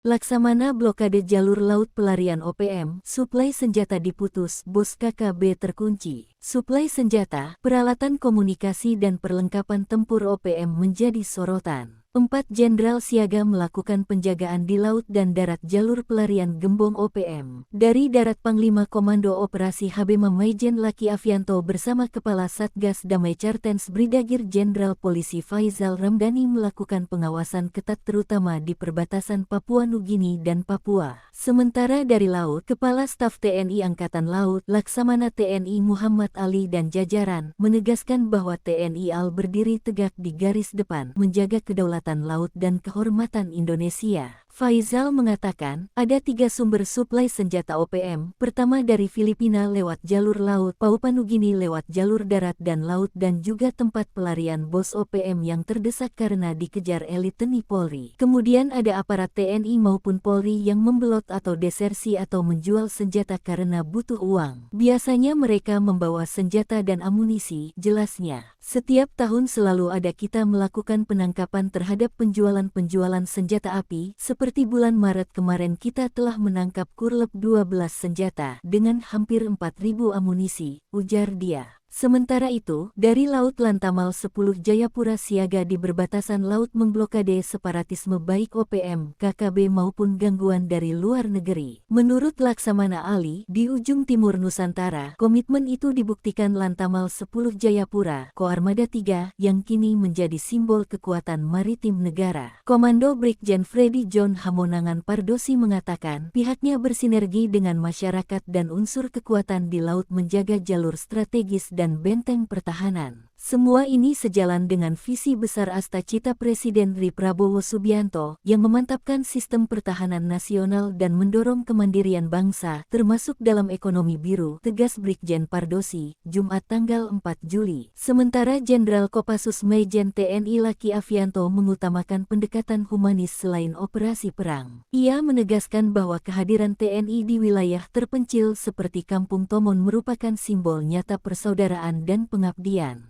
Laksamana blokade jalur laut pelarian OPM, suplai senjata diputus, bos KKB terkunci. Suplai senjata, peralatan komunikasi dan perlengkapan tempur OPM menjadi sorotan. 4 jenderal siaga melakukan penjagaan di laut dan darat jalur pelarian gembong OPM. Dari Darat Panglima Komando Operasi HB Maijen Laki Afianto bersama Kepala Satgas Damai Cartens Brigadir Jenderal Polisi Faizal Ramdhani melakukan pengawasan ketat terutama di perbatasan Papua Nugini dan Papua. Sementara dari laut, Kepala Staf TNI Angkatan Laut, Laksamana TNI Muhammad Ali dan jajaran, menegaskan bahwa TNI AL berdiri tegak di garis depan, menjaga kedaulatan laut dan kehormatan Indonesia. Faizal mengatakan, ada 3 sumber suplai senjata OPM, pertama dari Filipina lewat jalur laut, Papua Nugini lewat jalur darat dan laut dan juga tempat pelarian bos OPM yang terdesak karena dikejar elit TNI Polri. Kemudian ada aparat TNI maupun Polri yang membelot atau desersi atau menjual senjata karena butuh uang. Biasanya mereka membawa senjata dan amunisi, jelasnya. Setiap tahun selalu ada kita melakukan penangkapan terhadap penjualan senjata api, seperti bulan Maret kemarin kita telah menangkap kurleb 12 senjata dengan hampir 4.000 amunisi, ujar dia. Sementara itu, dari Laut Lantamal 10 Jayapura siaga di berbatasan laut memblokade separatisme baik OPM, KKB maupun gangguan dari luar negeri. Menurut Laksamana Ali, di ujung timur Nusantara, komitmen itu dibuktikan Lantamal 10 Jayapura, Koarmada 3, yang kini menjadi simbol kekuatan maritim negara. Komando Brigjen Freddy John Hamonangan Pardosi mengatakan, pihaknya bersinergi dengan masyarakat dan unsur kekuatan di laut menjaga jalur strategis dan benteng pertahanan. Semua ini sejalan dengan visi besar Astacita Presiden Ri Prabowo Subianto yang memantapkan sistem pertahanan nasional dan mendorong kemandirian bangsa, termasuk dalam ekonomi biru, tegas Brigjen Pardosi, Jumat tanggal 4 Juli. Sementara Jenderal Kopassus Maijen TNI Laki Afianto mengutamakan pendekatan humanis selain operasi perang. Ia menegaskan bahwa kehadiran TNI di wilayah terpencil seperti Kampung Tomon merupakan simbol nyata persaudaraan dan pengabdian.